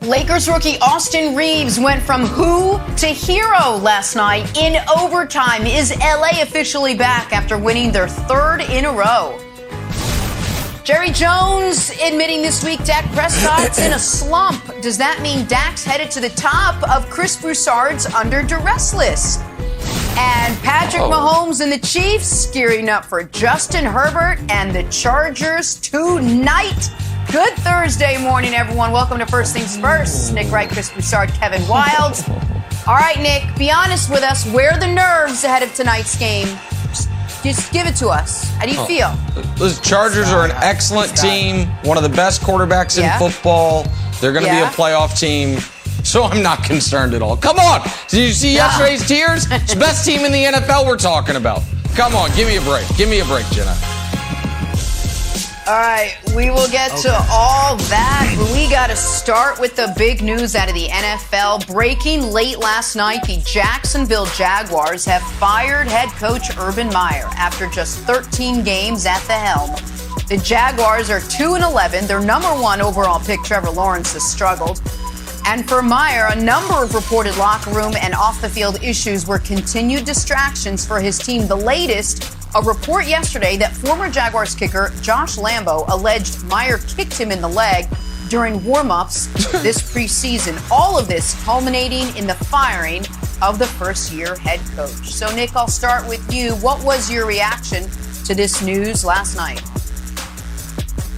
Lakers rookie Austin Reeves went from who to hero last night in overtime. Is LA officially back after winning their third in a row? Jerry Jones admitting this week Dak Prescott's in a slump. Does that mean Dak's headed to the top of Chris Broussard's under duress list? And Patrick Mahomes and the Chiefs gearing up for Justin Herbert and the Chargers tonight. Good Thursday morning, everyone. Welcome to First Things First. Nick Wright, Chris Broussard, Kevin Wild. All right, Nick, be honest with us. Where are the nerves ahead of tonight's game? Just give it to us. How do you feel? The Chargers are an excellent team, one of the best quarterbacks in football. They're going to be a playoff team, so I'm not concerned at all. Come on. Did you see yesterday's tears? It's the best team in the NFL we're talking about. Come on, give me a break. Give me a break, Jenna. All right, we will get to all that, but we got to start with the big news out of the NFL. Breaking late last night, the Jacksonville Jaguars have fired head coach Urban Meyer after just 13 games at the helm. The Jaguars are 2-11. Their number one overall pick, Trevor Lawrence, has struggled. And for Meyer, a number of reported locker room and off-the-field issues were continued distractions for his team. The latest, a report yesterday that former Jaguars kicker Josh Lambo alleged Meyer kicked him in the leg during warm-ups this preseason. All of this culminating in the firing of the first-year head coach. So, Nick, I'll start with you. What was your reaction to this news last night?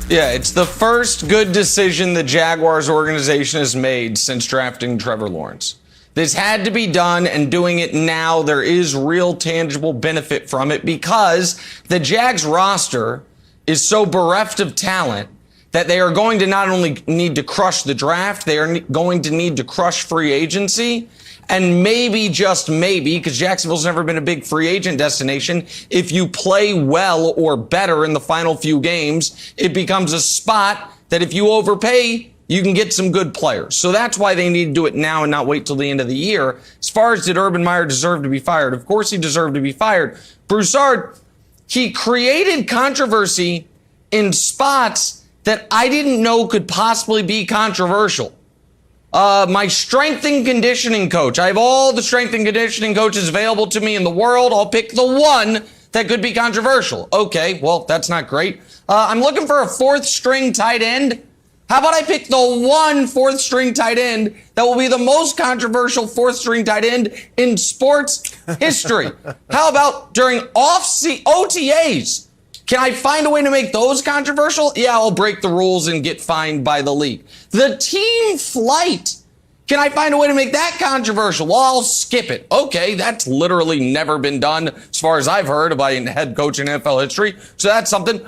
Yeah, it's the first good decision the Jaguars organization has made since drafting Trevor Lawrence. This had to be done, and doing it now, there is real tangible benefit from it because the Jags roster is so bereft of talent that they are going to not only need to crush the draft, they are going to need to crush free agency. And maybe, just maybe, because Jacksonville's never been a big free agent destination, if you play well or better in the final few games, it becomes a spot that if you overpay, you can get some good players. So that's why they need to do it now and not wait till the end of the year. As far as did Urban Meyer deserve to be fired? Of course he deserved to be fired. Broussard, he created controversy in spots that I didn't know could possibly be controversial. My strength and conditioning coach. I have all the strength and conditioning coaches available to me in the world. I'll pick the one that could be controversial. Okay, well, that's not great. I'm looking for a fourth string tight end. How about I pick the one fourth string tight end that will be the most controversial fourth string tight end in sports history? How about during OTAs? Can I find a way to make those controversial? Yeah, I'll break the rules and get fined by the league. The team flight. Can I find a way to make that controversial? Well, I'll skip it. Okay, that's literally never been done as far as I've heard by a head coach in NFL history. So that's something.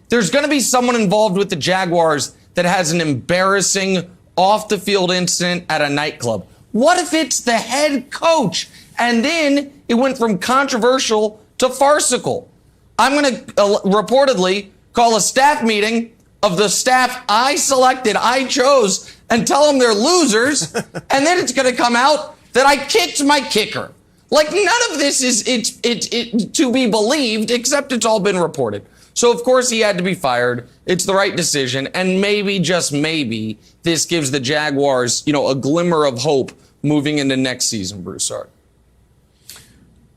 There's going to be someone involved with the Jaguars that has an embarrassing off-the-field incident at a nightclub. What if it's the head coach? And then it went from controversial to farcical. I'm going to reportedly call a staff meeting of the staff I selected, I chose, and tell them they're losers. And then it's going to come out that I kicked my kicker. Like, none of this is to be believed, except it's all been reported. So, of course, he had to be fired. It's the right decision. And maybe, just maybe, this gives the Jaguars, a glimmer of hope moving into next season, Broussard.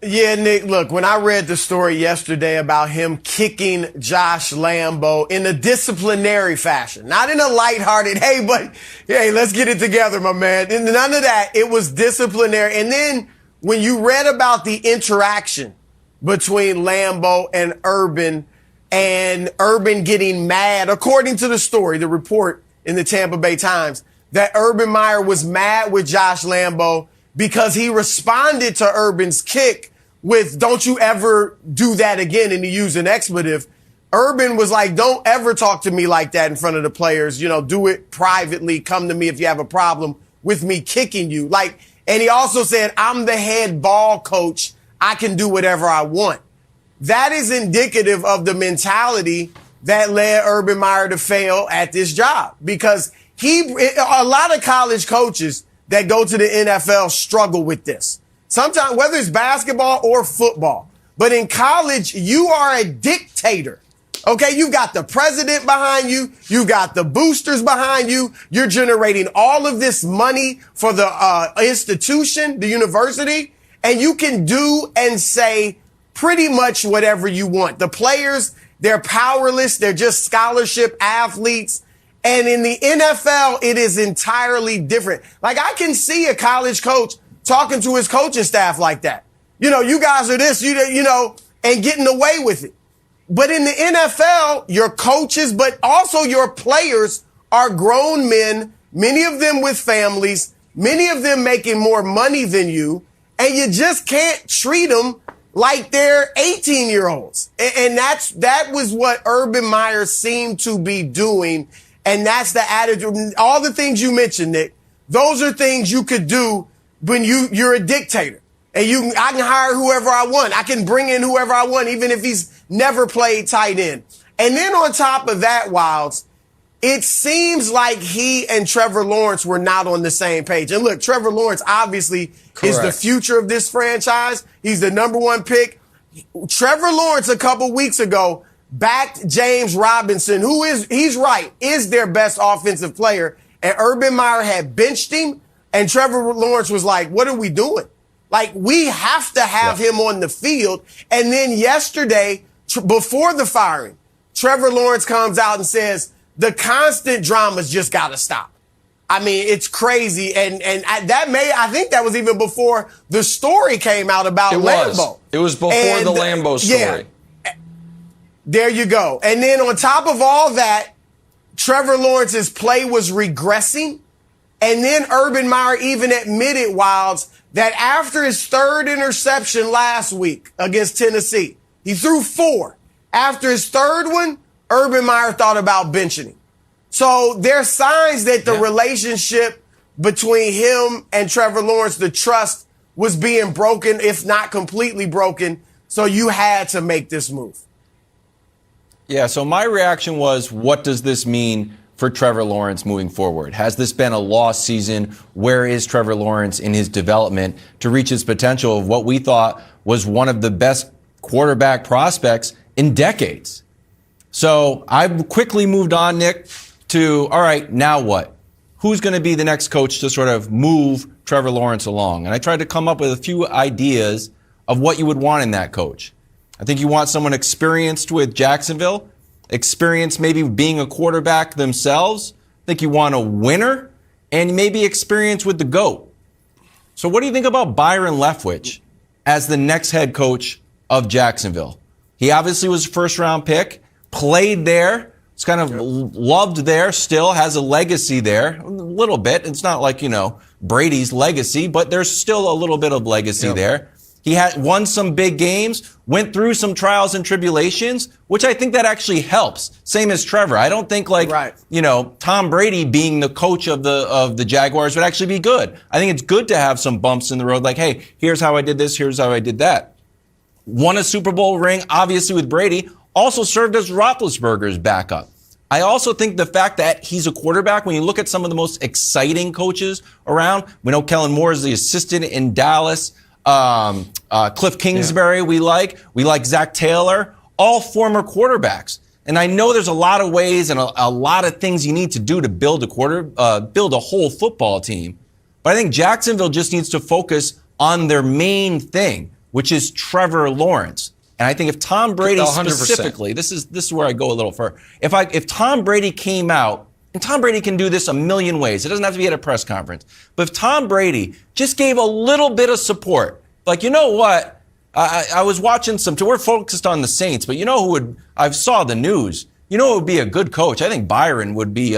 Yeah, Nick, look, when I read the story yesterday about him kicking Josh Lambo in a disciplinary fashion, not in a lighthearted, hey, let's get it together, my man. And none of that. It was disciplinary. And then when you read about the interaction between Lambo and Urban getting mad, according to the story, the report in the Tampa Bay Times, that Urban Meyer was mad with Josh Lambo because he responded to Urban's kick with, don't you ever do that again, and he used an expletive. Urban was like, don't ever talk to me like that in front of the players. Do it privately. Come to me if you have a problem with me kicking you. And he also said, I'm the head ball coach. I can do whatever I want. That is indicative of the mentality that led Urban Meyer to fail at this job, because a lot of college coaches that go to the NFL struggle with this. Sometimes, whether it's basketball or football, but in college, you are a dictator. Okay, you've got the president behind you. You got the boosters behind you. You're generating all of this money for the institution, the university, and you can do and say pretty much whatever you want. The players, they're powerless. They're just scholarship athletes. And in the NFL, it is entirely different. Like, I can see a college coach talking to his coaching staff like that. You know, you guys are this, you know, and getting away with it. But in the NFL, your coaches, but also your players are grown men, many of them with families, many of them making more money than you, and you just can't treat them like they're 18-year-olds. And that was what Urban Meyer seemed to be doing, and that's the attitude. All the things you mentioned, Nick, those are things you could do when you're a dictator. And I can hire whoever I want. I can bring in whoever I want, even if he's never played tight end. And then on top of that, Wilds, it seems like he and Trevor Lawrence were not on the same page. And look, Trevor Lawrence obviously is the future of this franchise. He's the number one pick. Trevor Lawrence a couple weeks ago backed James Robinson, he's right, is their best offensive player. And Urban Meyer had benched him. And Trevor Lawrence was like, what are we doing? Like, we have to have him on the field. And then yesterday, before the firing, Trevor Lawrence comes out and says, the constant drama's just got to stop. I mean, it's crazy. And I think that was even before the story came out about Lambeau. It was before the Lambeau story. Yeah, there you go. And then on top of all that, Trevor Lawrence's play was regressing. And then Urban Meyer even admitted, Wilds, that after his third interception last week against Tennessee, he threw 4. After his third one, Urban Meyer thought about benching him. So there's signs that the relationship between him and Trevor Lawrence, the trust was being broken, if not completely broken. So you had to make this move. Yeah, so my reaction was, what does this mean for Trevor Lawrence moving forward? Has this been a lost season? Where is Trevor Lawrence in his development to reach his potential of what we thought was one of the best quarterback prospects in decades? So I quickly moved on, Nick, to, all right, now what? Who's going to be the next coach to sort of move Trevor Lawrence along? And I tried to come up with a few ideas of what you would want in that coach. I think you want someone experienced with Jacksonville, experience maybe being a quarterback themselves. I think you want a winner and maybe experience with the GOAT. So what do you think about Byron Leftwich as the next head coach of Jacksonville? He obviously was a first-round pick, played there, was kind of loved there, still has a legacy there, a little bit. It's not like, Brady's legacy, but there's still a little bit of legacy there. He had won some big games, went through some trials and tribulations, which I think that actually helps. Same as Trevor. I don't think Tom Brady being the coach of the Jaguars would actually be good. I think it's good to have some bumps in the road, like, hey, here's how I did this, here's how I did that. Won a Super Bowl ring, obviously with Brady, also served as Roethlisberger's backup. I also think the fact that he's a quarterback, when you look at some of the most exciting coaches around, we know Kellen Moore is the assistant in Dallas. Cliff Kingsbury, we like Zach Taylor, all former quarterbacks. And I know there's a lot of ways and a lot of things you need to do to build a whole football team. But I think Jacksonville just needs to focus on their main thing, which is Trevor Lawrence. And I think if Tom Brady 100%. Specifically, this is where I go a little further. If Tom Brady came out, and Tom Brady can do this a million ways. It doesn't have to be at a press conference. But if Tom Brady just gave a little bit of support, like, you know what? I was watching we're focused on the Saints, but I saw the news. Who would be a good coach? I think Byron would be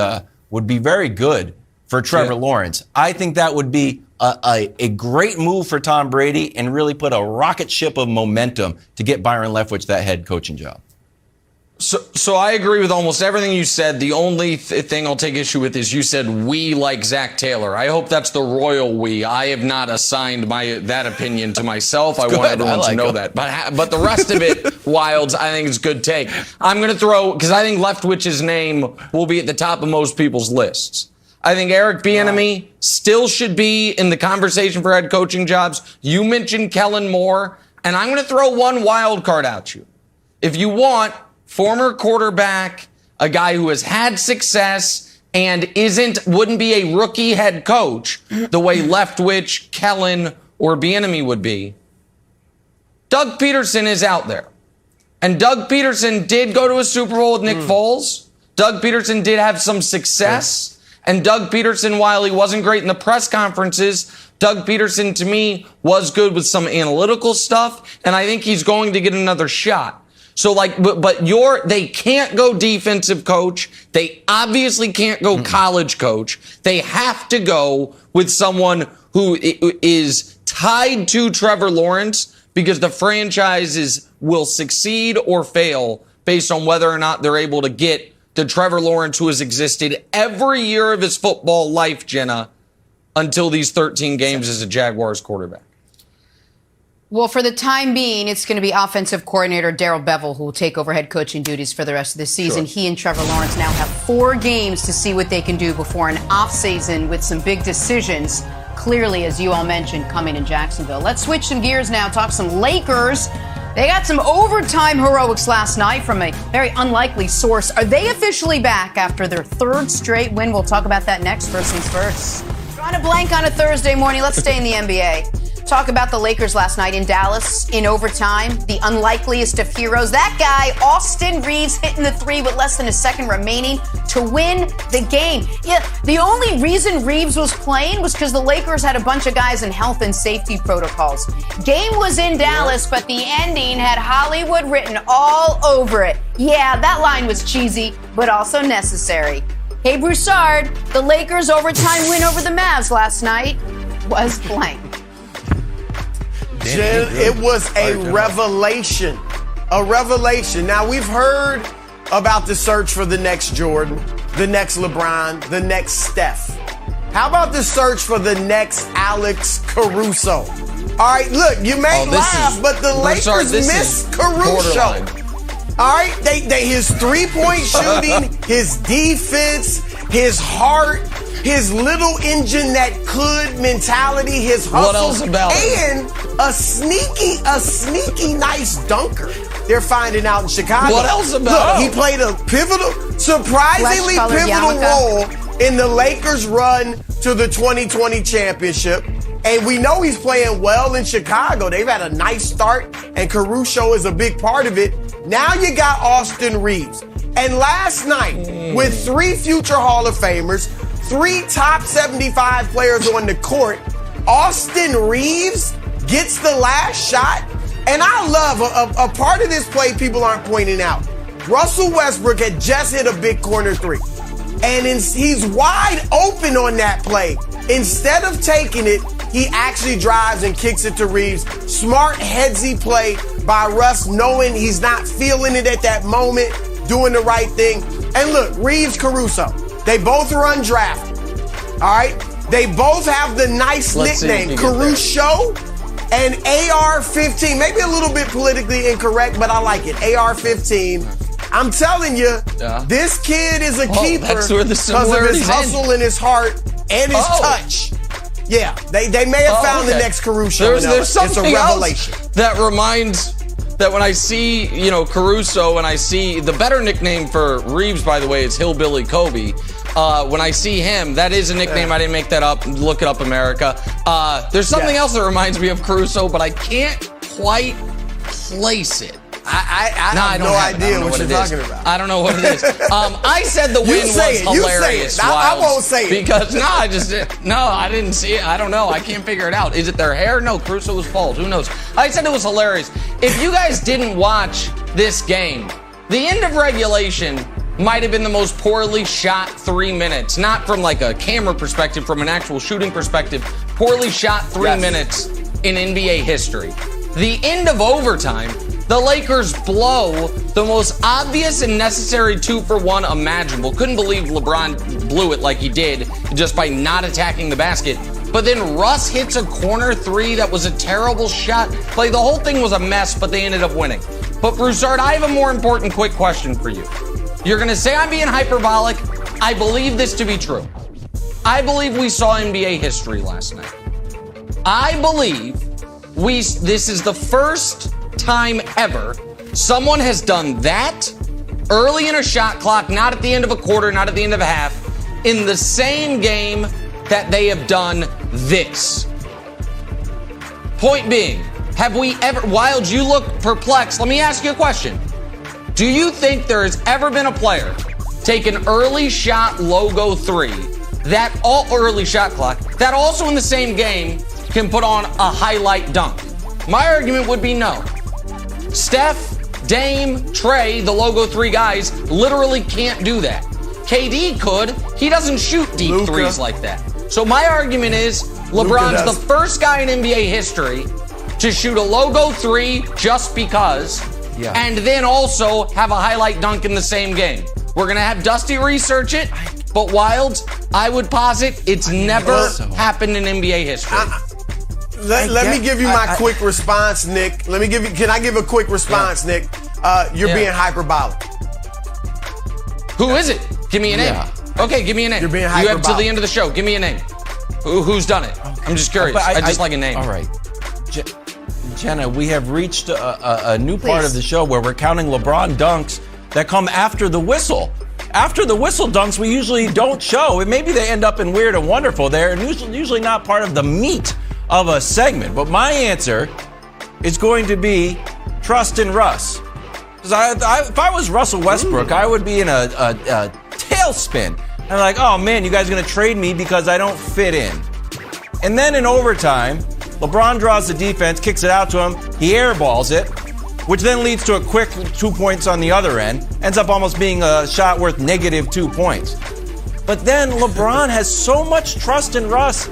very good for Trevor Lawrence. I think that would be a great move for Tom Brady and really put a rocket ship of momentum to get Byron Leftwich that head coaching job. So I agree with almost everything you said. The only thing I'll take issue with is you said we like Zach Taylor. I hope that's the royal we. I have not assigned that opinion to myself. I want everyone to know that. But the rest of it, Wilds, I think it's a good take. I'm going to throw, because I think Leftwich's name will be at the top of most people's lists. I think Eric Bieniemy still should be in the conversation for head coaching jobs. You mentioned Kellen Moore, and I'm going to throw one wild card at you. If you want, former quarterback, a guy who has had success and wouldn't be a rookie head coach the way Leftwich, Kellen, or Bieniemy would be. Doug Peterson is out there. And Doug Peterson did go to a Super Bowl with Nick Foles. Doug Peterson did have some success. And Doug Peterson, while he wasn't great in the press conferences, Doug Peterson, to me, was good with some analytical stuff. And I think he's going to get another shot. So, they can't go defensive coach. They obviously can't go college coach. They have to go with someone who is tied to Trevor Lawrence, because the franchises will succeed or fail based on whether or not they're able to get the Trevor Lawrence who has existed every year of his football life, Jenna, until these 13 games as a Jaguars quarterback. Well, for the time being, it's going to be offensive coordinator Darrell Bevell who will take over head coaching duties for the rest of the season. Sure. He and Trevor Lawrence now have 4 games to see what they can do before an offseason with some big decisions, clearly, as you all mentioned, coming in Jacksonville. Let's switch some gears now, talk some Lakers. They got some overtime heroics last night from a very unlikely source. Are they officially back after their 3rd straight win? We'll talk about that next. First things first. Trying to blank on a Thursday morning. Let's stay in the NBA. Talk about the Lakers last night in Dallas in overtime. The unlikeliest of heroes. That guy, Austin Reeves, hitting the 3 with less than a second remaining to win the game. Yeah, the only reason Reeves was playing was because the Lakers had a bunch of guys in health and safety protocols. Game was in Dallas, but the ending had Hollywood written all over it. Yeah, that line was cheesy, but also necessary. Hey, Broussard, the Lakers' overtime win over the Mavs last night was blank. Jen, it was a revelation. A revelation. Now, we've heard about the search for the next Jordan, the next LeBron, the next Steph. How about the search for the next Alex Caruso? All right, look, you may laugh, but the Lakers miss Caruso. All right, they his three-point shooting, his defense, his heart, his little engine that could mentality, his hustle, what else about and a sneaky nice dunker. They're finding out in Chicago. What else about Look, he played a surprisingly pivotal role in the Lakers' run to the 2020 championship. And we know he's playing well in Chicago. They've had a nice start, and Caruso is a big part of it. Now you got Austin Reeves. And last night, with 3 future Hall of Famers, 3 top 75 players on the court, Austin Reeves gets the last shot. And I love a part of this play people aren't pointing out. Russell Westbrook had just hit a big corner 3. And he's wide open on that play. Instead of taking it, he actually drives and kicks it to Reeves. Smart, headsy play by Russ, knowing he's not feeling it at that moment, doing the right thing. And look, Reeves, Caruso, they both are undrafted. All right? They both have the nice nickname, Caruso and AR-15. Maybe a little bit politically incorrect, but I like it. AR-15. I'm telling you, this kid is a keeper because of his hustle and his heart and his touch. Yeah, they may have found the next Caruso. There's something it's a revelation. Else that reminds that when I see, Caruso, and I see the better nickname for Reeves, by the way, is Hillbilly Kobe. When I see him, that is a nickname. I didn't make that up. Look it up, America. There's something else that reminds me of Caruso, but I can't quite place it. I have no idea what you're talking about. I don't know what it is. I said the win was hilarious. I won't say it. Because, I didn't see it. I don't know. I can't figure it out. Is it their hair? No, Caruso was bald. Who knows? I said it was hilarious. If you guys didn't watch this game, the end of regulation might have been the most poorly shot 3 minutes. Not from like a camera perspective, from an actual shooting perspective. Poorly shot 3 minutes in NBA history. The end of overtime, the Lakers blow the most obvious and necessary 2-for-1 imaginable. Couldn't believe LeBron blew it like he did just by not attacking the basket. But then Russ hits a corner 3 that was a terrible shot. Like, the whole thing was a mess, but they ended up winning. But Broussard, I have a more important quick question for you. You're going to say I'm being hyperbolic. I believe this to be true. I believe we saw NBA history last night. I believe this is the first time ever someone has done that early in a shot clock, not at the end of a quarter, not at the end of a half, in the same game that they have done this. Point being, have we ever, Wild, you look perplexed. Let me ask you a question. Do you think there has ever been a player take an early shot logo three, that all early shot clock, that also in the same game can put on a highlight dunk? My argument would be no. Steph, Dame, Trey, the logo three guys, literally can't do that. KD could. He doesn't shoot deep Luka. threes like that. So my argument is LeBron's the first guy in NBA history to shoot a logo three just because, and then also have a highlight dunk in the same game. We're going to have Dusty research it, but Wild, I would posit it's never happened in NBA history. Let me give you my quick response, Nick. Can I give a quick response, Nick? You're being hyperbolic. Who is it? Give me a name. Okay, give me a name. You're being You have hyperbolic. till the end of the show. Give me a name. Who's done it? Okay. I'm just curious. I just like a name. All right. Jenna, we have reached a new part of the show where we're counting LeBron dunks that come after the whistle. After the whistle dunks, we usually don't show. And maybe they end up in Weird and Wonderful. They're usually not part of the meat of a segment. But my answer is going to be trust in Russ. Because if I was Russell Westbrook, I would be in a tailspin. I'm like, oh man, you guys are going to trade me because I don't fit in. And then in overtime, LeBron draws the defense, kicks it out to him, he airballs it, which then leads to a quick 2 points on the other end, ends up almost being a shot worth negative 2 points. But then LeBron has so much trust in Russ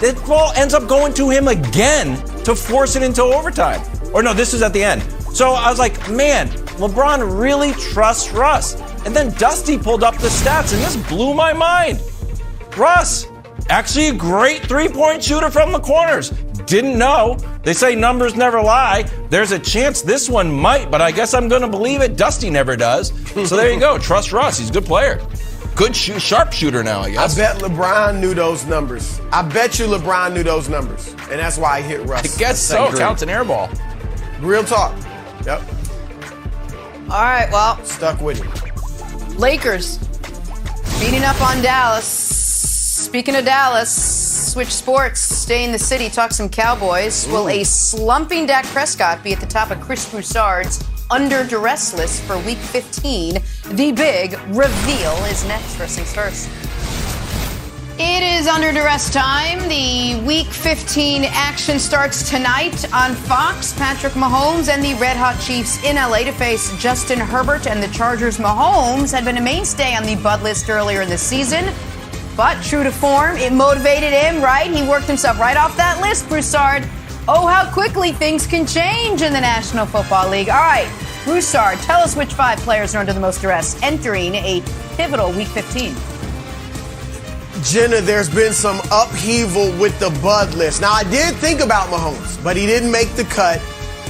that the ball ends up going to him again to force it into overtime. Or no, this is at the end. So I was like, man, LeBron really trusts Russ. And then Dusty pulled up the stats, and this blew my mind. Russ, actually a great three-point shooter from the corners. Didn't know. They say numbers never lie. There's a chance this one might, but I guess I'm going to believe it. Dusty never does. So there you go. Trust Russ. He's a good player. Good sharp shooter now, I guess. I bet LeBron knew those numbers. I bet you LeBron knew those numbers. And that's why he hit Russ. I guess so. Counts an air ball. Real talk. Yep. All right, well. Stuck with it. Lakers beating up on Dallas. Speaking of Dallas, switch sports, stay in the city, talk some Cowboys. Will a slumping Dak Prescott be at the top of Chris Broussard's under duress list for Week 15? The big reveal is next. First things first. It is under duress time. The Week 15 action starts tonight on Fox. Patrick Mahomes and the Red Hot Chiefs in LA to face Justin Herbert and the Chargers. Mahomes had been a mainstay on the Bud list earlier in the season, but true to form, it motivated him, right? He worked himself right off that list, Broussard. Oh, how quickly things can change in the National Football League. All right, Broussard, tell us which 5 players are under the most duress entering a pivotal Week 15. Jenna, there's been some upheaval with the Bud list. Now, I did think about Mahomes, but he didn't make the cut.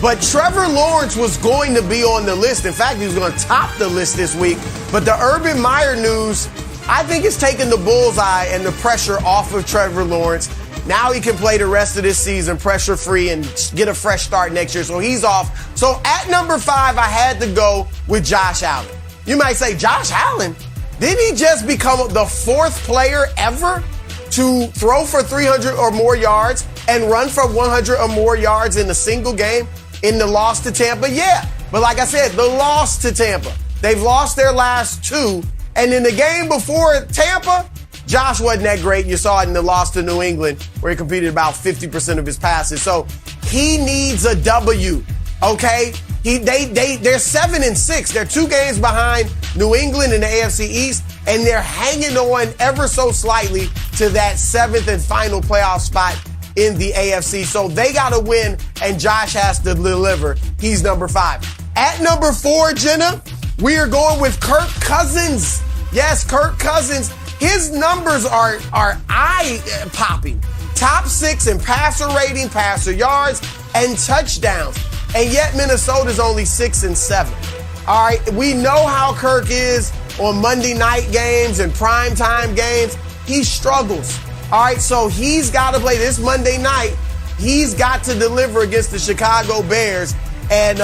But Trevor Lawrence was going to be on the list. In fact, he was going to top the list this week. But the Urban Meyer news, I think, it's taken the bullseye and the pressure off of Trevor Lawrence. Now he can play the rest of this season pressure-free and get a fresh start next year. So he's off. So at number 5, I had to go with Josh Allen. You might say, Josh Allen? Didn't he just become the 4th player ever to throw for 300 or more yards and run for 100 or more yards in a single game in the loss to Tampa? Yeah. But like I said, the loss to Tampa. They've lost their last 2. And in the game before Tampa, Josh wasn't that great. You saw it in the loss to New England where he completed about 50% of his passes. So he needs a W, okay? They're 7-6. They're 2 games behind New England in the AFC East, and they're hanging on ever so slightly to that 7th and final playoff spot in the AFC. So they got to win, and Josh has to deliver. He's number 5. At number 4, Jenna, we are going with Kirk Cousins. Yes, Kirk Cousins. His numbers are eye-popping. Top 6 in passer rating, passer yards, and touchdowns. And yet Minnesota's only 6-7. All right, we know how Kirk is on Monday night games and primetime games. He struggles. All right, so he's got to play this Monday night. He's got to deliver against the Chicago Bears. And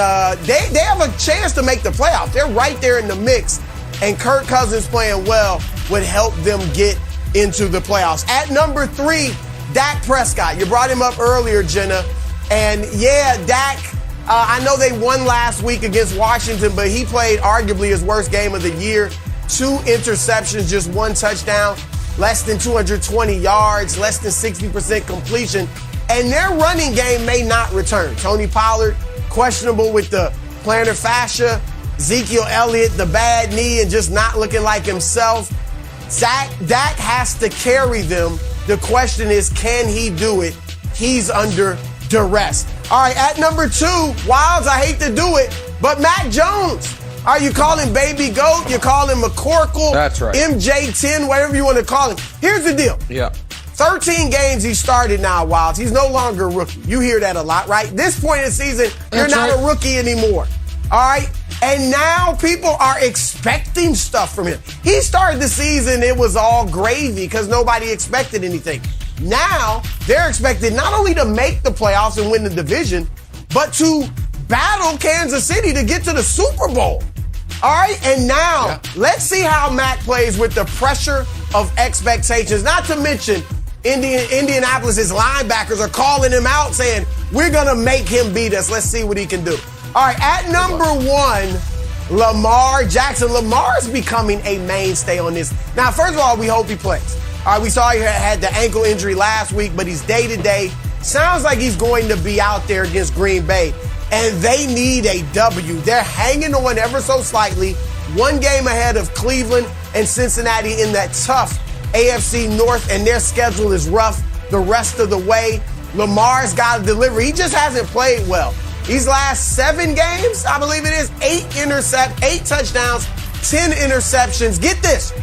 they have a chance to make the playoffs. They're right there in the mix. And Kirk Cousins playing well would help them get into the playoffs. At number 3, Dak Prescott. You brought him up earlier, Jenna. And yeah, Dak, I know they won last week against Washington, but he played arguably his worst game of the year. 2 interceptions, just 1 touchdown, less than 220 yards, less than 60% completion. And their running game may not return. Tony Pollard, questionable with the plantar fascia. Ezekiel Elliott, the bad knee and just not looking like himself. Dak has to carry them. The question is, can he do it? He's under duress. All right, at number 2, Wilds, I hate to do it, but Mac Jones. Are you call him Baby Goat? You call him McCorkle? That's right. MJ10, whatever you want to call him. Here's the deal. Yeah. 13 games he started now, Wilds. He's no longer a rookie. You hear that a lot, right? This point in the season, you're not a rookie anymore. All right? And now people are expecting stuff from him. He started the season, it was all gravy because nobody expected anything. Now, they're expected not only to make the playoffs and win the division, but to battle Kansas City to get to the Super Bowl. All right? And now, let's see how Mac plays with the pressure of expectations. Not to mention, Indianapolis's linebackers are calling him out saying, we're going to make him beat us. Let's see what he can do. All right, at number 1, Lamar Jackson. Lamar is becoming a mainstay on this. Now, first of all, we hope he plays. All right, we saw he had the ankle injury last week, but he's day-to-day. Sounds like he's going to be out there against Green Bay, and they need a W. They're hanging on ever so slightly, 1 game ahead of Cleveland and Cincinnati in that tough AFC North, and their schedule is rough the rest of the way. Lamar's got to deliver. He just hasn't played well. These last 7 games, I believe it is, 8 touchdowns, 10 interceptions. Get this,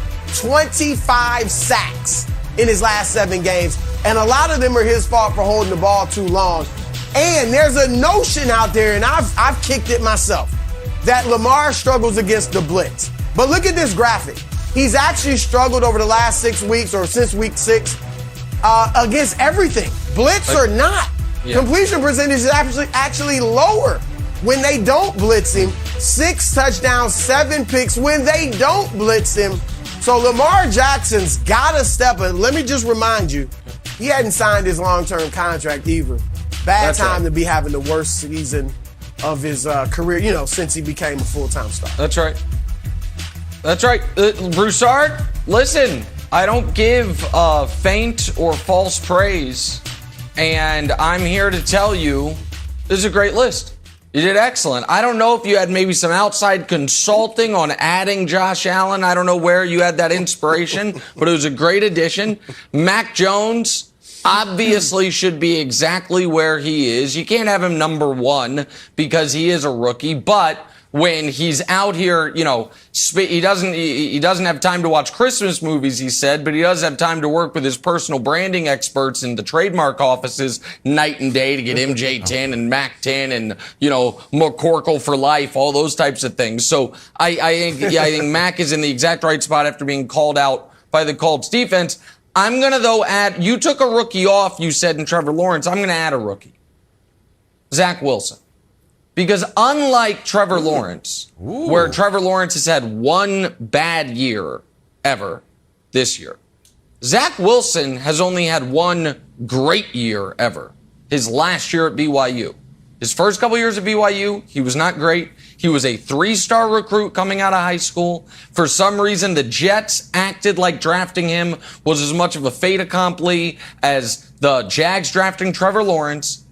25 sacks in his last 7 games. And a lot of them are his fault for holding the ball too long. And there's a notion out there, and I've kicked it myself, that Lamar struggles against the blitz. But look at this graphic. He's actually struggled over the last 6 weeks or since week 6 against everything, blitz or not. Yeah. Completion percentage is actually lower when they don't blitz him. 6 touchdowns, 7 picks when they don't blitz him. So Lamar Jackson's got to step in. Let me just remind you, he hadn't signed his long-term contract either. Bad time to be having the worst season of his career, since he became a full-time star. That's right. That's right. Broussard, listen, I don't give faint or false praise. And I'm here to tell you, this is a great list. You did excellent. I don't know if you had maybe some outside consulting on adding Josh Allen. I don't know where you had that inspiration, but it was a great addition. Mac Jones obviously should be exactly where he is. You can't have him number 1 because he is a rookie, but when he's out here, he doesn't have time to watch Christmas movies, he said, but he does have time to work with his personal branding experts in the trademark offices night and day to get MJ10 and Mac10 and, McCorkle for life, all those types of things. So I think Mac is in the exact right spot after being called out by the Colts defense. I'm going to, though, add, you took a rookie off, you said, in Trevor Lawrence. I'm going to add a rookie. Zach Wilson. Because unlike Trevor Lawrence, where Trevor Lawrence has had 1 bad year ever this year, Zach Wilson has only had 1 great year ever, his last year at BYU. His first couple years at BYU, he was not great. He was a 3-star recruit coming out of high school. For some reason, the Jets acted like drafting him was as much of a fait accompli as the Jags drafting Trevor Lawrence.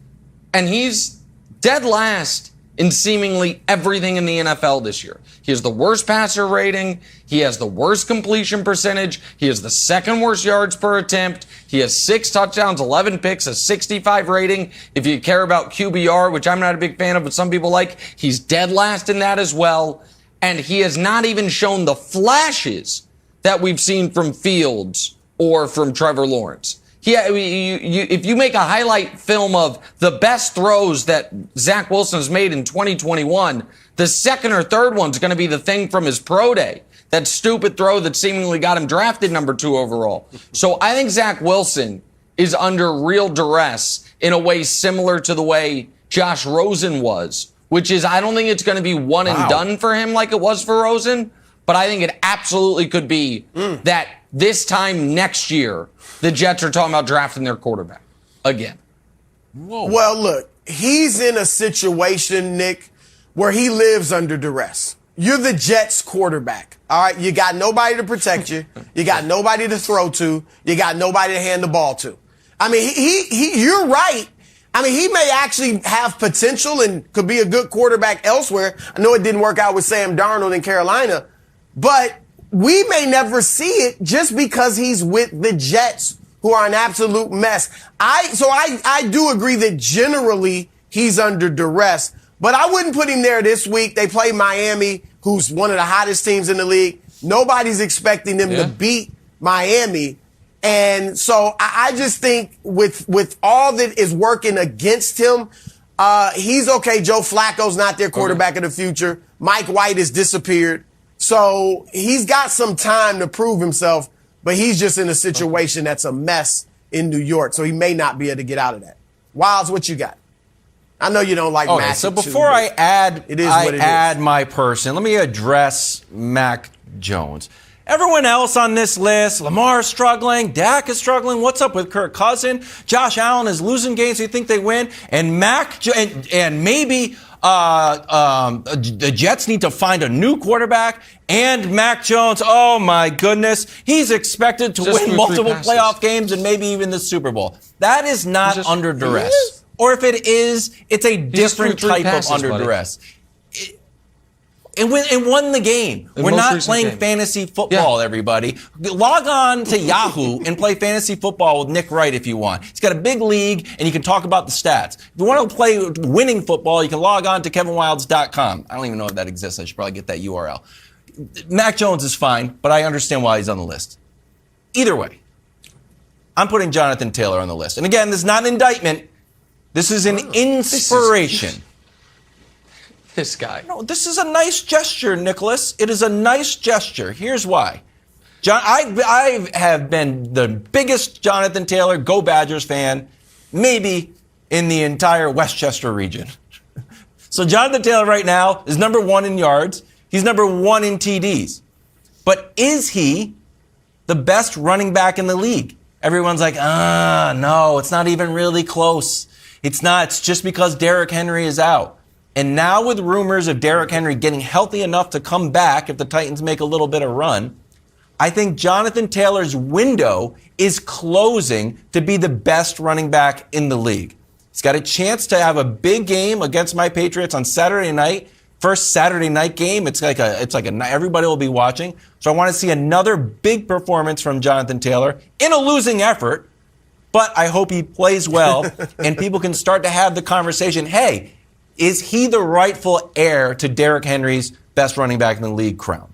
And he's dead last in seemingly everything in the NFL this year. He has the worst passer rating. He has the worst completion percentage. He has the 2nd worst yards per attempt. He has 6 touchdowns, 11 picks, a 65 rating. If you care about QBR, which I'm not a big fan of, but some people like, he's dead last in that as well. And he has not even shown the flashes that we've seen from Fields or from Trevor Lawrence. If you make a highlight film of the best throws that Zach Wilson has made in 2021, the 2nd or 3rd one's going to be the thing from his pro day. That stupid throw that seemingly got him drafted number 2 overall. So I think Zach Wilson is under real duress in a way similar to the way Josh Rosen was which is I don't think it's going to be one and done for him like it was for Rosen, but I think it absolutely could be that this time next year, the Jets are talking about drafting their quarterback again. Whoa. Well, look, he's in a situation, Nick, where he lives under duress. You're the Jets quarterback. All right. You got nobody to protect you. You got nobody to throw to. You got nobody to hand the ball to. I mean, you're right. I mean, he may actually have potential and could be a good quarterback elsewhere. I know it didn't work out with Sam Darnold in Carolina, but we may never see it just because he's with the Jets, who are an absolute mess. I do agree that generally he's under duress, but I wouldn't put him there this week. They play Miami, who's one of the hottest teams in the league. Nobody's expecting them to beat Miami. And so I just think with all that is working against him, he's okay. Joe Flacco's not their quarterback of the future. Mike White has disappeared. So he's got some time to prove himself, but he's just in a situation that's a mess in New York. So he may not be able to get out of that. Wilds, what you got? I know you don't like Mac. So before I add my person, let me address Mac Jones. Everyone else on this list, Lamar's struggling, Dak is struggling. What's up with Kirk Cousins? Josh Allen is losing games. So you think they win? And and maybe the Jets need to find a new quarterback. And Mac Jones, oh my goodness, he's expected to win multiple playoff games and maybe even the Super Bowl. That is not under duress. Or if it is, it's a different type of under duress. And won the game. We're not playing fantasy football, everybody. Log on to Yahoo and play fantasy football with Nick Wright if you want. He's got a big league, and you can talk about the stats. If you want to play winning football, you can log on to kevinwilds.com. I don't even know if that exists. I should probably get that URL. Mac Jones is fine, but I understand why he's on the list. Either way, I'm putting Jonathan Taylor on the list. And again, this is not an indictment. This is an inspiration. This guy. No, this is a nice gesture, Nicholas. It is a nice gesture. Here's why. I have been the biggest Jonathan Taylor Go Badgers fan, maybe in the entire Westchester region. So Jonathan Taylor right now is number 1 in yards. He's number 1 in TDs. But is he the best running back in the league? Everyone's like, no, it's not even really close. It's not. It's just because Derrick Henry is out. And now with rumors of Derrick Henry getting healthy enough to come back if the Titans make a little bit of run, I think Jonathan Taylor's window is closing to be the best running back in the league. He's got a chance to have a big game against my Patriots on Saturday night. First Saturday night game. It's like everybody will be watching. So I want to see another big performance from Jonathan Taylor in a losing effort. But I hope he plays well and people can start to have the conversation. Hey, is he the rightful heir to Derrick Henry's best running back in the league crown?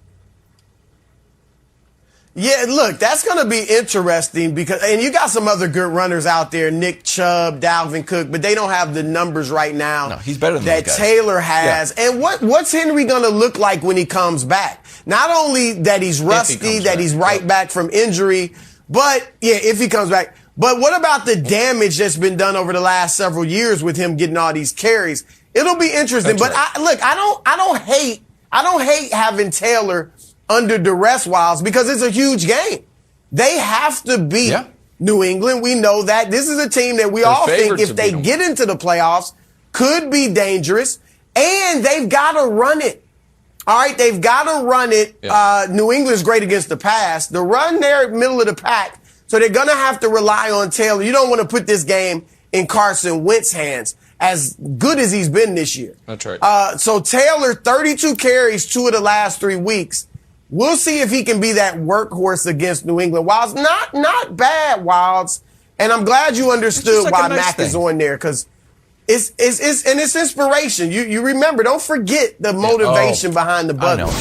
Yeah, look, that's going to be interesting and you got some other good runners out there, Nick Chubb, Dalvin Cook, but they don't have the numbers right now. No, he's better than that those guys. Taylor has. Yeah. And what's Henry going to look like when he comes back? Not only that he's rusty, that he's right back from injury, but if he comes back. But what about the damage that's been done over the last several years with him getting all these carries? It'll be interesting. That's right. I don't hate having Taylor under duress, Wilds, because it's a huge game. They have to beat New England. We know that. This is a team that we all think if they get into the playoffs could be dangerous, and they've got to run it. All right, they've got to run it. Yeah. New England's great against the pass. The run there, middle of the pack, so they're going to have to rely on Taylor. You don't want to put this game in Carson Wentz's hands, as good as he's been this year. That's right. So Taylor, 32 carries 2 of the last 3 weeks. We'll see if he can be that workhorse against New England. Wilds, not bad, Wilds. And I'm glad you understood why Mac is on there, because it's inspiration. You remember, don't forget the motivation behind the button. I know.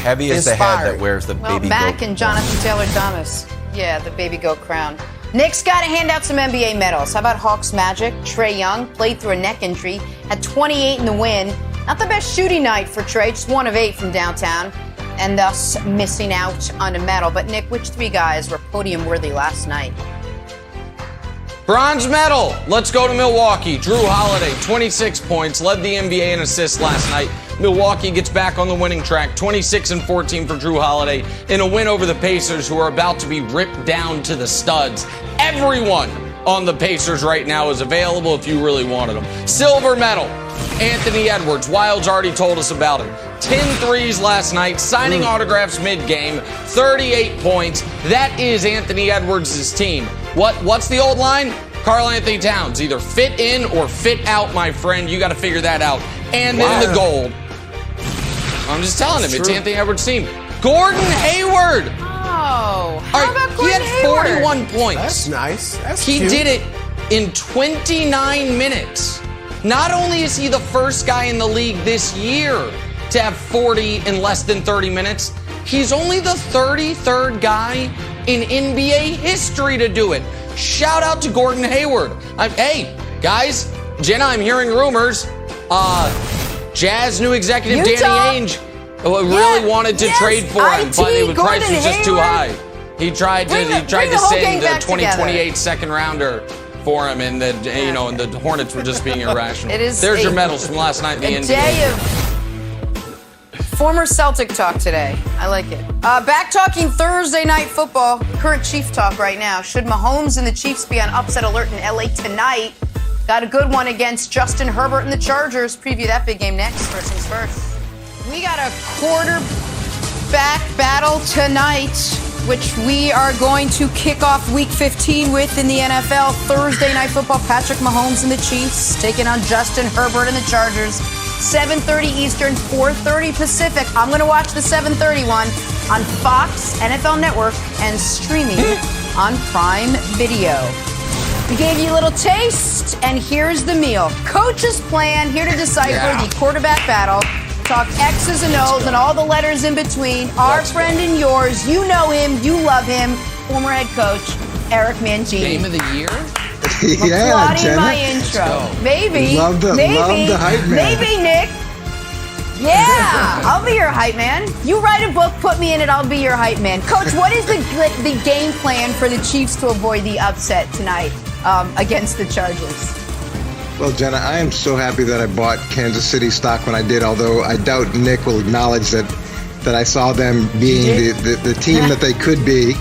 Heavy as the head that wears the baby goat. Mac and Jonathan Taylor Thomas. Yeah, the baby goat crown. Nick's got to hand out some NBA medals. How about Hawks Magic? Trae Young played through a neck injury, had 28 in the win. Not the best shooting night for Trae, just 1 of 8 from downtown, and thus missing out on a medal. But Nick, which 3 guys were podium worthy last night? Bronze medal. Let's go to Milwaukee. Drew Holiday, 26 points, led the NBA in assists last night. Milwaukee gets back on the winning track, 26-14 for Drew Holiday in a win over the Pacers, who are about to be ripped down to the studs. Everyone on the Pacers right now is available if you really wanted them. Silver medal, Anthony Edwards. Wild's already told us about it. 10 threes last night, signing autographs mid-game, 38 points. That is Anthony Edwards' team. What's the old line? Karl Anthony Towns, either fit in or fit out, my friend. You got to figure that out. And then the gold. I'm just telling him, it's Anthony Edwards' team. Gordon Hayward. Oh, how about Gordon Hayward? He had 41 points. That's nice. That's He cute. did it in 29 minutes. Not only is he the first guy in the league this year to have 40 in less than 30 minutes, he's only the 33rd guy in NBA history to do it. Shout out to Gordon Hayward. Hey, guys, Jenna, I'm hearing rumors. Jazz new executive Danny Ainge really wanted to trade for him, but the price was just too high. He tried to send the 2028 second rounder for him, and the Hornets were just being irrational. There's your medals from last night in the NBA. Day of former Celtic talk today. I like it. Back talking Thursday night football. Current Chief talk right now. Should Mahomes and the Chiefs be on upset alert in LA tonight? Got a good one against Justin Herbert and the Chargers. Preview that big game next. First things first. We got a quarterback battle tonight, which we are going to kick off Week 15 with in the NFL. Thursday night football. Patrick Mahomes and the Chiefs taking on Justin Herbert and the Chargers. 7:30 Eastern, 4:30 Pacific. I'm going to watch the 7:30 one on Fox, NFL Network, and streaming on Prime Video. We gave you a little taste, and here's the meal. Coach's plan, here to decipher the quarterback battle. Talk X's and O's and all the letters in between. Our friend and yours, you know him, you love him, former head coach, Eric Mangini. Game of the year? Yeah, Jenna. My intro. Maybe. Love the hype man. Maybe, Nick. Yeah, I'll be your hype man. You write a book, put me in it, I'll be your hype man. Coach, what is the game plan for the Chiefs to avoid the upset tonight against the Chargers? Well, Jenna, I am so happy that I bought Kansas City stock when I did, although I doubt Nick will acknowledge that I saw them being the team that they could be.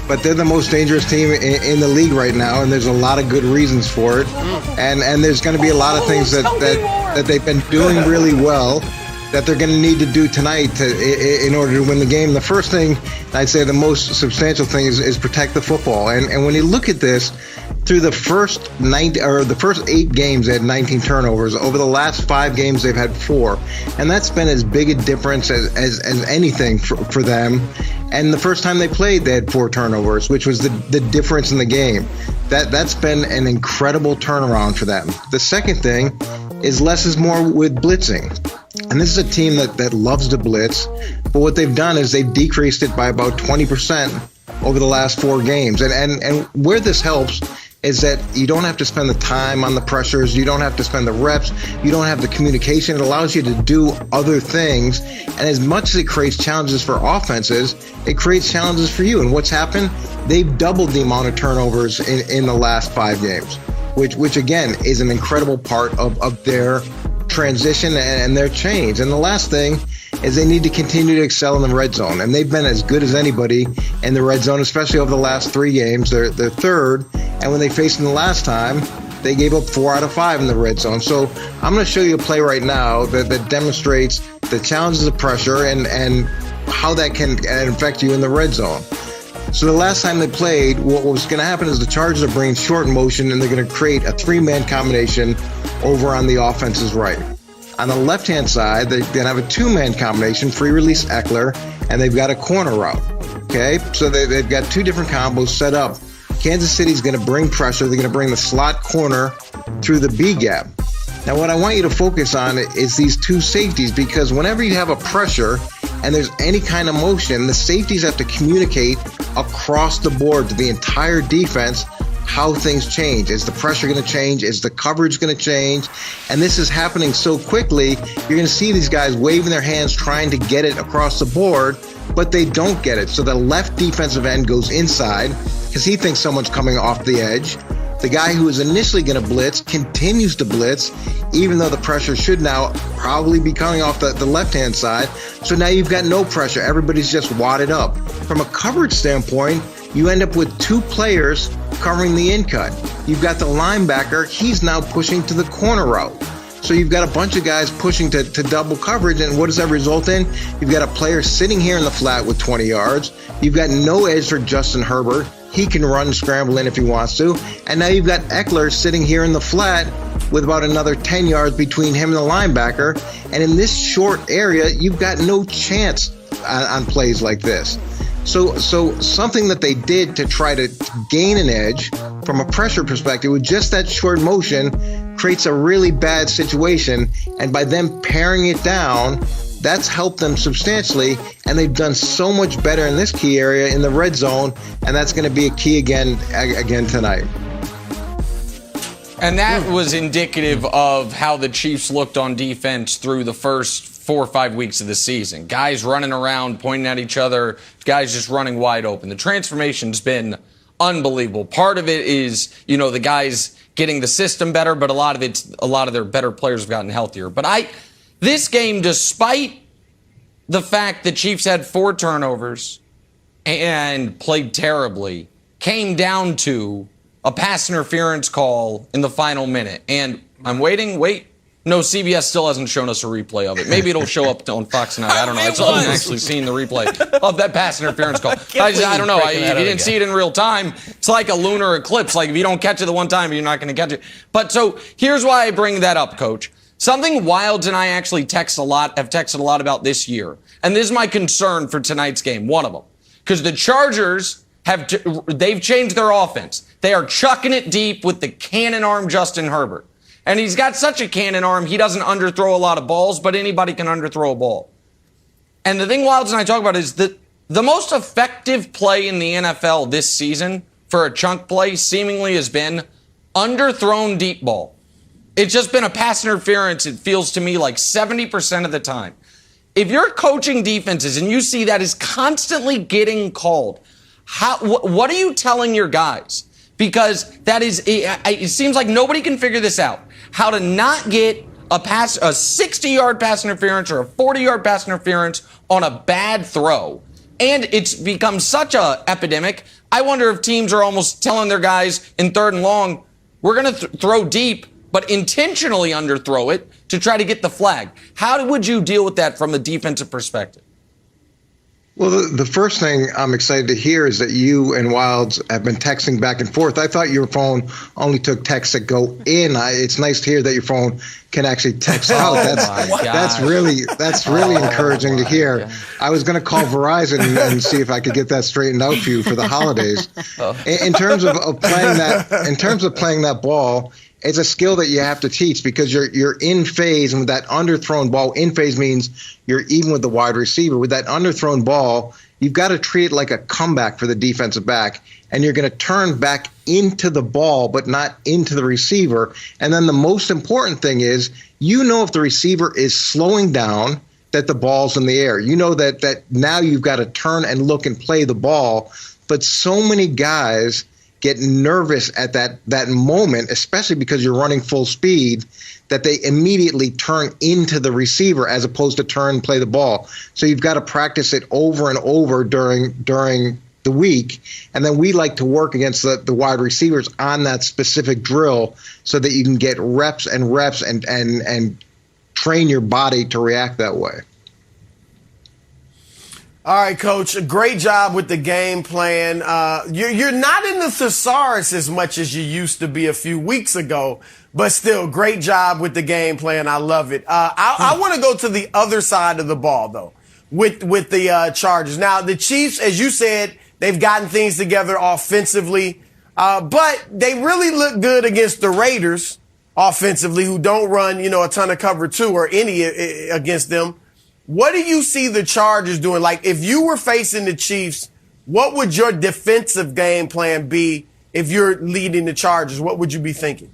But they're the most dangerous team in the league right now, and there's a lot of good reasons for it. And there's going to be a lot of things that they've been doing really well that they're going to need to do tonight in order to win the game. The first thing, I'd say the most substantial thing is protect the football. And when you look at this, through the first 8 games, they had 19 turnovers. Over the last 5 games, they've had 4. And that's been as big a difference as anything for them. And the first time they played, they had 4 turnovers, which was the difference in the game. That's been an incredible turnaround for them. The second thing is less is more with blitzing. And this is a team that loves to blitz. But what they've done is they've decreased it by about 20% over the last 4 games. And where this helps is that you don't have to spend the time on the pressures. You don't have to spend the reps. You don't have the communication. It allows you to do other things. And as much as it creates challenges for offenses, it creates challenges for you. And what's happened? They've doubled the amount of turnovers in the last 5 games, which again is an incredible part of their transition and their change. And the last thing is they need to continue to excel in the red zone. And they've been as good as anybody in the red zone, especially over the last 3 games. They're third. And when they faced them the last time, they gave up 4 out of 5 in the red zone. So I'm going to show you a play right now that demonstrates the challenges of pressure and how that can affect you in the red zone. So the last time they played, what was going to happen is the Chargers are bringing short motion, and they're going to create a 3-man combination over on the offense's right. On the left-hand side, they're going to have a 2-man combination, free release Eckler, and they've got a corner route. Okay, so they've got 2 different combos set up. Kansas City's going to bring pressure. They're going to bring the slot corner through the B gap. Now, what I want you to focus on is these 2 safeties, because whenever you have a pressure and there's any kind of motion, the safeties have to communicate across the board to the entire defense how things change. Is the pressure going to change? Is the coverage going to change? And this is happening so quickly, you're going to see these guys waving their hands trying to get it across the board, but they don't get it. So the left defensive end goes inside because he thinks someone's coming off the edge. The guy who was initially going to blitz continues to blitz, even though the pressure should now probably be coming off the left-hand side. So now you've got no pressure. Everybody's just wadded up. From a coverage standpoint, you end up with two players covering the in-cut. You've got the linebacker. He's now pushing to the corner route. So you've got a bunch of guys pushing to double coverage, and what does that result in? You've got a player sitting here in the flat with 20 yards. You've got no edge for Justin Herbert. He can run and scramble in if he wants to. And now you've got Eckler sitting here in the flat with about another 10 yards between him and the linebacker. And in this short area, you've got no chance on plays like this. So something that they did to try to gain an edge from a pressure perspective with just that short motion creates a really bad situation. And by them paring it down, that's helped them substantially, and they've done so much better in this key area in the red zone, and that's going to be a key again tonight. And that was indicative of how the Chiefs looked on defense through the first 4 or 5 weeks of the season. Guys running around, pointing at each other, guys just running wide open. The transformation's been unbelievable. Part of it is, the guys getting the system better, but a lot of their better players have gotten healthier. But this game, despite the fact the Chiefs had 4 turnovers and played terribly, came down to a pass interference call in the final minute. And I'm waiting. No, CBS still hasn't shown us a replay of it. Maybe it'll show up on Fox tonight. I don't know. I haven't actually seen the replay of that pass interference call. I don't know. If you didn't see it in real time, it's like a lunar eclipse. Like if you don't catch it the one time, you're not going to catch it. But so here's why I bring that up, Coach. Something Wilds and I actually have texted a lot about this year. And this is my concern for tonight's game, one of them. Because the Chargers they've changed their offense. They are chucking it deep with the cannon arm Justin Herbert. And he's got such a cannon arm, he doesn't underthrow a lot of balls, but anybody can underthrow a ball. And the thing Wilds and I talk about is that the most effective play in the NFL this season for a chunk play seemingly has been underthrown deep ball. It's just been a pass interference, it feels to me, like 70% of the time. If you're coaching defenses and you see that is constantly getting called, what are you telling your guys? Because it seems like nobody can figure this out. How to not get a 60-yard pass interference or a 40-yard pass interference on a bad throw. And it's become such a epidemic. I wonder if teams are almost telling their guys in 3rd and long, we're going to throw deep, but intentionally underthrow it to try to get the flag. How would you deal with that from a defensive perspective? Well, the first thing I'm excited to hear is that you and Wilds have been texting back and forth. I thought your phone only took texts that go in. It's nice to hear that your phone can actually text out. That's really encouraging to hear. I was going to call Verizon and see if I could get that straightened out for you for the holidays. In terms of playing that ball, it's a skill that you have to teach because you're in phase, and with that underthrown ball, in phase means you're even with the wide receiver. With that underthrown ball, you've got to treat it like a comeback for the defensive back, and you're going to turn back into the ball but not into the receiver. And then the most important thing is, if the receiver is slowing down, that the ball's in the air. That now you've got to turn and look and play the ball. But so many guys get nervous at that moment, especially because you're running full speed, that they immediately turn into the receiver as opposed to turn and play the ball. So you've got to practice it over and over during the week. And then we like to work against the wide receivers on that specific drill so that you can get reps and reps and train your body to react that way. All right, Coach, great job with the game plan. You're not in the thesaurus as much as you used to be a few weeks ago, but still, great job with the game plan. I love it. I want to go to the other side of the ball, though, with the Chargers. Now, the Chiefs, as you said, they've gotten things together offensively, but they really look good against the Raiders offensively, who don't run, a ton of cover 2 or any against them. What do you see the Chargers doing? Like, if you were facing the Chiefs, what would your defensive game plan be if you're leading the Chargers? What would you be thinking?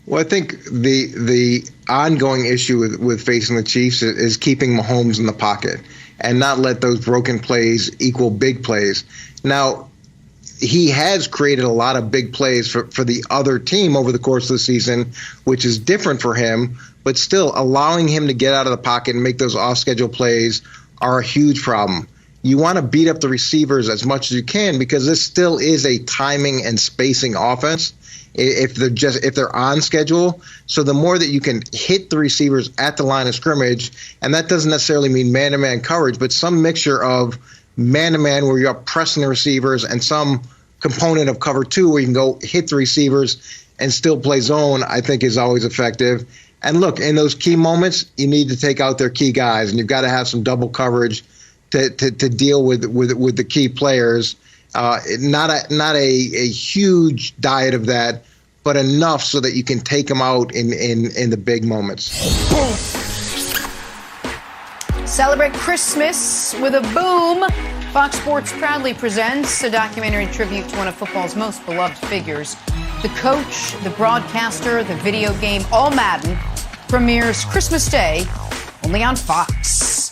Well, I think the ongoing issue with facing the Chiefs is keeping Mahomes in the pocket and not let those broken plays equal big plays. Now, he has created a lot of big plays for the other team over the course of the season, which is different for him, but still allowing him to get out of the pocket and make those off-schedule plays are a huge problem. You want to beat up the receivers as much as you can because this still is a timing and spacing offense if they're on schedule. So the more that you can hit the receivers at the line of scrimmage, and that doesn't necessarily mean man-to-man coverage, but some mixture of man-to-man where you're pressing the receivers and some component of cover two where you can go hit the receivers and still play zone, I think is always effective. And look, in those key moments, you need to take out their key guys, and you've got to have some double coverage to deal with the key players. Not a huge diet of that, but enough so that you can take them out in the big moments. Celebrate Christmas with a boom. Fox Sports proudly presents a documentary tribute to one of football's most beloved figures. The coach, the broadcaster, the video game, all Madden, premieres Christmas Day, only on Fox.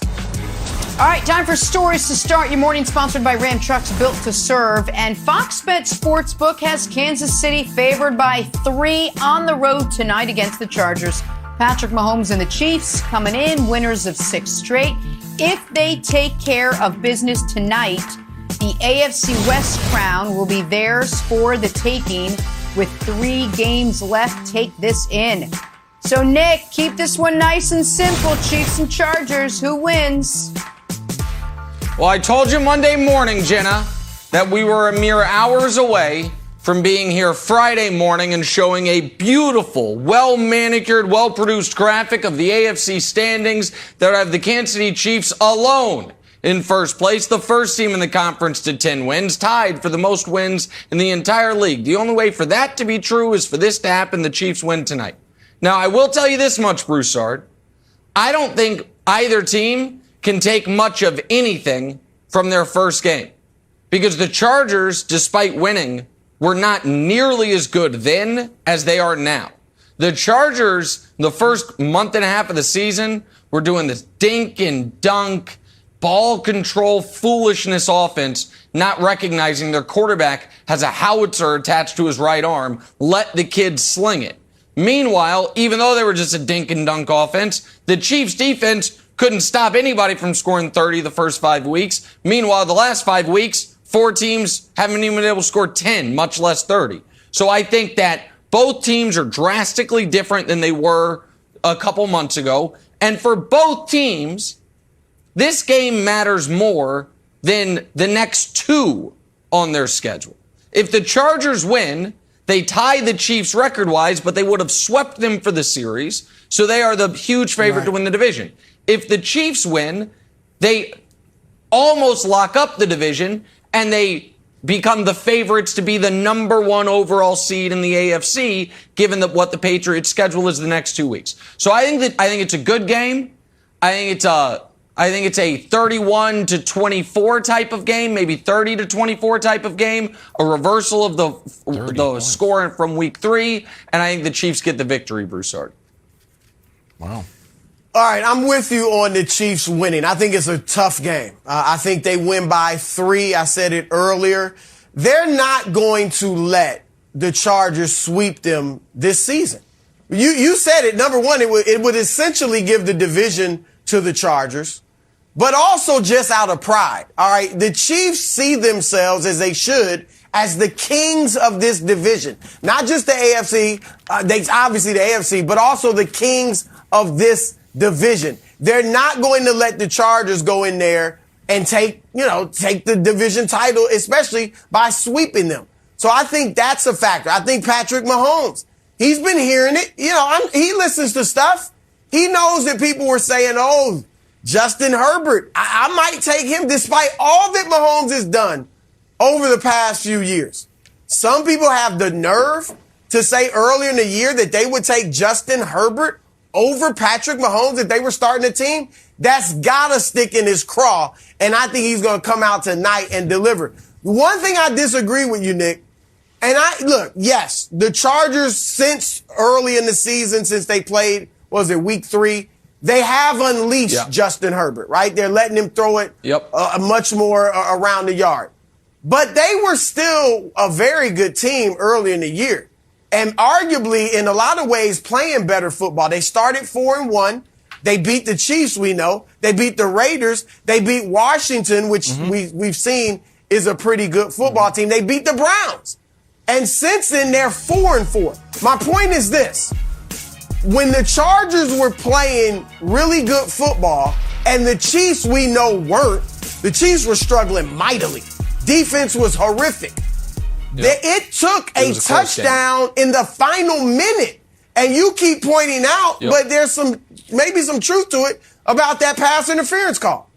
All right, time for stories to start your morning, sponsored by Ram Trucks Built to Serve. And Fox Bet Sportsbook has Kansas City favored by 3 on the road tonight against the Chargers. Patrick Mahomes and the Chiefs coming in, winners of 6 straight. If they take care of business tonight, the AFC West crown will be theirs for the taking with 3 games left. Take this in. So, Nick, keep this one nice and simple. Chiefs and Chargers, who wins? Well, I told you Monday morning, Jenna, that we were a mere hours away from being here Friday morning and showing a beautiful, well-manicured, well-produced graphic of the AFC standings that have the Kansas City Chiefs alone in first place, the first team in the conference to 10 wins, tied for the most wins in the entire league. The only way for that to be true is for this to happen. The Chiefs win tonight. Now, I will tell you this much, Broussard. I don't think either team can take much of anything from their first game because the Chargers, despite winning, were not nearly as good then as they are now. The Chargers, the first month and a half of the season, were doing this dink and dunk, ball control, foolishness offense, not recognizing their quarterback has a howitzer attached to his right arm. Let the kid sling it. Meanwhile, even though they were just a dink and dunk offense, the Chiefs defense couldn't stop anybody from scoring 30 the first 5 weeks. Meanwhile, the last 5 weeks, 4 teams haven't even been able to score 10, much less 30. So I think that both teams are drastically different than they were a couple months ago. And for both teams, this game matters more than the next 2 on their schedule. If the Chargers win, they tie the Chiefs record-wise, but they would have swept them for the series. So they are the huge favorite to win the division. If the Chiefs win, they almost lock up the division and they become the favorites to be the number 1 overall seed in the AFC, given that what the Patriots' schedule is the next 2 weeks. So I think it's a good game. I think it's a 31-24 type of game, maybe 30-24 type of game, a reversal of the score from week 3, and I think the Chiefs get the victory, Broussard. Wow. All right, I'm with you on the Chiefs winning. I think it's a tough game. I think they win by 3. I said it earlier. They're not going to let the Chargers sweep them this season. You said it. Number one, it would essentially give the division to the Chargers, but also just out of pride. All right, the Chiefs see themselves, as they should, as the kings of this division. Not just the AFC, obviously the AFC, but also the kings of this division. They're not going to let the Chargers go in there and take the division title, especially by sweeping them. So I think that's a factor. I think Patrick Mahomes, he's been hearing it. He listens to stuff. He knows that people were saying, oh, Justin Herbert, I might take him despite all that Mahomes has done over the past few years. Some people have the nerve to say earlier in the year that they would take Justin Herbert over Patrick Mahomes if they were starting a team. That's got to stick in his craw, and I think he's going to come out tonight and deliver. One thing I disagree with you, Nick, and yes, the Chargers since early in the season, since they played, week 3, they have unleashed Justin Herbert, right? They're letting him throw it much more around the yard. But they were still a very good team early in the year. And arguably, in a lot of ways, playing better football. They started 4-1. They beat the Chiefs, we know. They beat the Raiders. They beat Washington, which we've seen is a pretty good football team. They beat the Browns. And since then, they're 4-4. My point is this. When the Chargers were playing really good football and the Chiefs, we know, weren't, the Chiefs were struggling mightily. Defense was horrific. Yep. It took a touchdown in the final minute. And you keep pointing out, but there's maybe some truth to it about that pass interference call.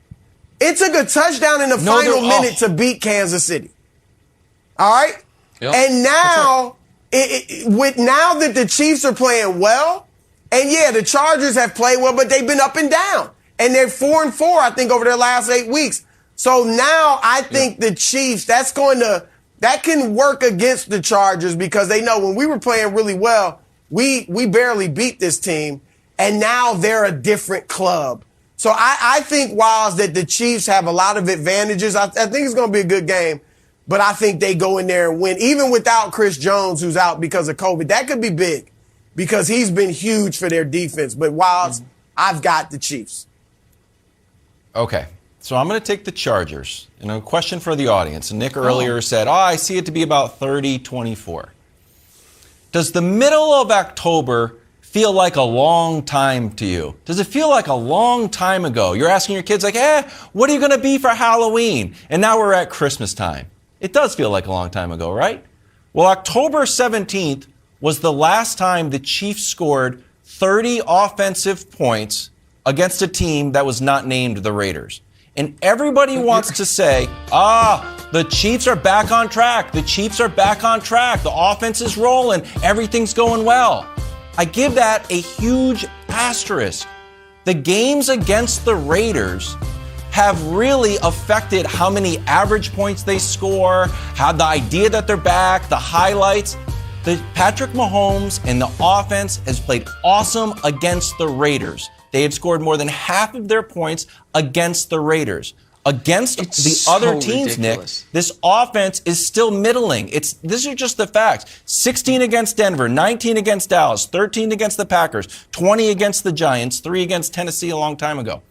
It took a touchdown in the final minute to beat Kansas City. All right? Yep. And now, now that the Chiefs are playing well, and yeah, the Chargers have played well, but they've been up and down. And they're 4-4, I think, over their last 8 weeks. So now I think the Chiefs, that can work against the Chargers because they know when we were playing really well, we barely beat this team, and now they're a different club. So I think, Wiles, that the Chiefs have a lot of advantages. I think it's going to be a good game, but I think they go in there and win, even without Chris Jones, who's out because of COVID. That could be big because he's been huge for their defense. But, Wiles, I've got the Chiefs. Okay. So I'm going to take the Chargers. And a question for the audience. Nick earlier said, I see it to be about 30-24. Does the middle of October feel like a long time to you? Does it feel like a long time ago? You're asking your kids, like, what are you going to be for Halloween? And now we're at Christmas time. It does feel like a long time ago, right? Well, October 17th was the last time the Chiefs scored 30 offensive points against a team that was not named the Raiders. And everybody wants to say, the Chiefs are back on track. The Chiefs are back on track. The offense is rolling. Everything's going well. I give that a huge asterisk. The games against the Raiders have really affected how many average points they score, how the idea that they're back, the highlights. Patrick Mahomes and the offense has played awesome against the Raiders. They had scored more than half of their points against the Raiders. Against the other teams, ridiculous. Nick, this offense is still middling. These are just the facts. 16 against Denver, 19 against Dallas, 13 against the Packers, 20 against the Giants, 3 against Tennessee a long time ago.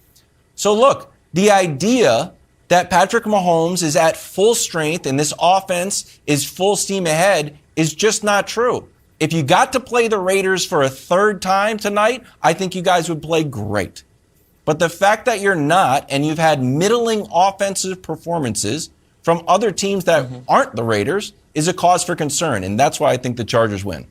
So look, the idea that Patrick Mahomes is at full strength and this offense is full steam ahead is just not true. If you got to play the Raiders for a third time tonight, I think you guys would play great. But the fact that you're not, and you've had middling offensive performances from other teams that aren't the Raiders, is a cause for concern. And that's why I think the Chargers win.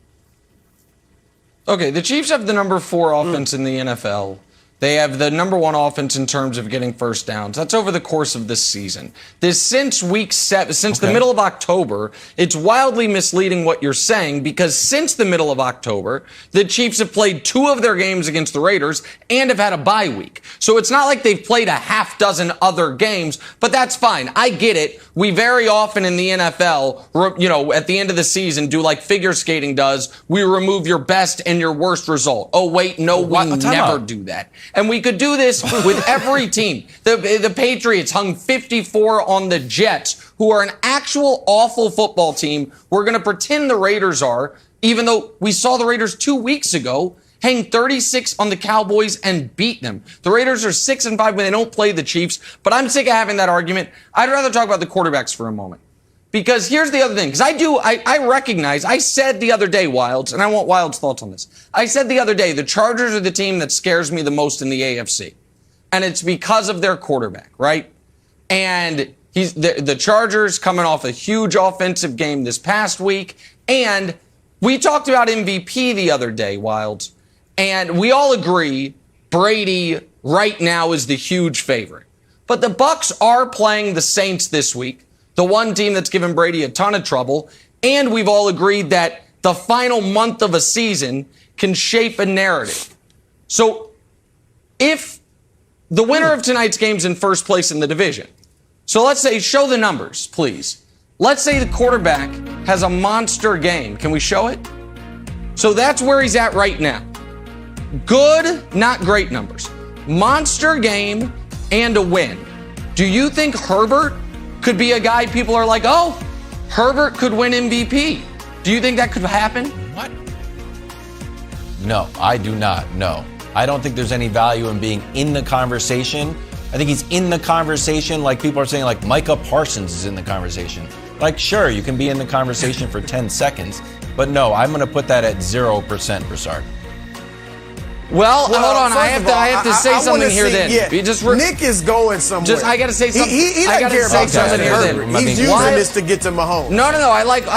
Okay, the Chiefs have the number 4 offense in the NFL. They have the number 1 offense in terms of getting first downs. That's over the course of this season. Since week 7, since the middle of October, it's wildly misleading what you're saying because since the middle of October, the Chiefs have played 2 of their games against the Raiders and have had a bye week. So it's not like they've played a half dozen other games, but that's fine. I get it. We very often in the NFL, at the end of the season, do like figure skating does. We remove your best and your worst result. Oh, wait, no, we never do that. And we could do this with every team. The Patriots hung 54 on the Jets, who are an actual awful football team. We're going to pretend the Raiders are, even though we saw the Raiders 2 weeks ago hang 36 on the Cowboys and beat them. The Raiders are 6-5 when they don't play the Chiefs, but I'm sick of having that argument. I'd rather talk about the quarterbacks for a moment. Because here's the other thing, because I recognize, I said the other day, Wilds, and I want Wilds' thoughts on this. I said the other day, the Chargers are the team that scares me the most in the AFC. And it's because of their quarterback, right? And the Chargers coming off a huge offensive game this past week. And we talked about MVP the other day, Wilds. And we all agree Brady right now is the huge favorite. But the Bucs are playing the Saints this week. The one team that's given Brady a ton of trouble, and we've all agreed that the final month of a season can shape a narrative. So if the winner of tonight's game's in first place in the division, so let's say, show the numbers, please. Let's say the quarterback has a monster game. Can we show it? So that's where he's at right now. Good, not great numbers. Monster game and a win. Do you think Herbert could be a guy people are like, oh, Herbert could win MVP. Do you think that could happen? What? No, I do not. No. I don't think there's any value in being in the conversation. I think he's in the conversation like people are saying, like Micah Parsons is in the conversation. Like, sure, you can be in the conversation for 10 seconds, but no, I'm going to put that at 0%, Broussard. Well, hold on. I have to say something here then. Yeah. Nick is going somewhere. I got to say something. He doesn't care about something here then. He's using this to get to Mahomes. No.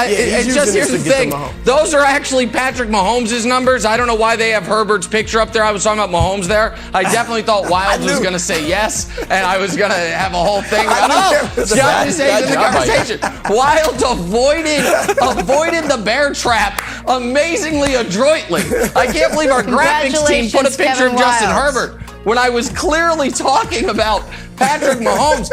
Here's the thing. Those are actually Patrick Mahomes' numbers. I don't know why they have Herbert's picture up there. I was talking about Mahomes there. I definitely thought Wild was going to say yes, and I was going to have a whole thing about, John is in the conversation. Wild avoided the bear trap amazingly adroitly. I can't believe our graphics team put a picture of Justin Herbert when I was clearly talking about Patrick Mahomes.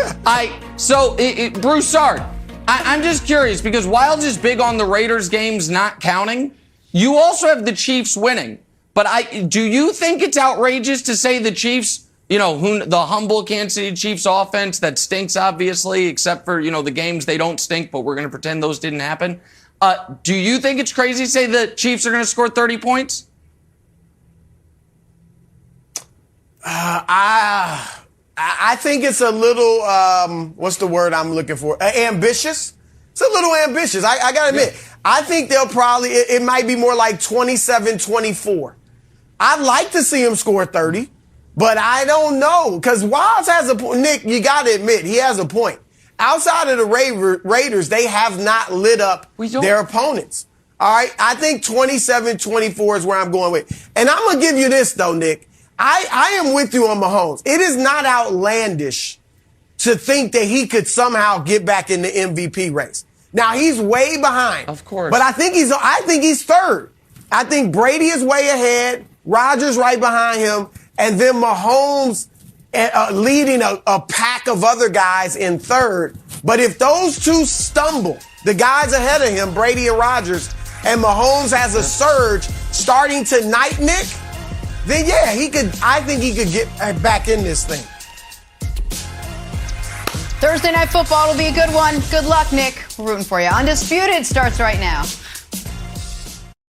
Broussard, I'm just curious because Wild's is big on the Raiders games not counting. You also have the Chiefs winning, but do you think it's outrageous to say the Chiefs, the humble Kansas City Chiefs offense that stinks obviously, except for the games they don't stink, but we're going to pretend those didn't happen. Do you think it's crazy to say the Chiefs are going to score 30 points? I think it's a little, what's the word I'm looking for? Ambitious. It's a little ambitious. I got to admit. Yeah. I think they'll probably, it might be more like 27-24. I'd like to see him score 30, but I don't know. Because Wilds has a point. Nick, you got to admit, he has a point. Outside of the Raiders, they have not lit up their opponents. All right? I think 27-24 is where I'm going with. And I'm going to give you this, though, Nick. I am with you on Mahomes. It is not outlandish to think that he could somehow get back in the MVP race. Now, he's way behind. Of course. But I think he's third. I think Brady is way ahead, Rodgers right behind him, and then Mahomes leading a pack of other guys in third. But if those two stumble, the guys ahead of him, Brady and Rodgers, and Mahomes has a surge starting tonight, Nick, then yeah, I think he could get back in this thing. Thursday Night Football will be a good one. Good luck, Nick. We're rooting for you. Undisputed starts right now.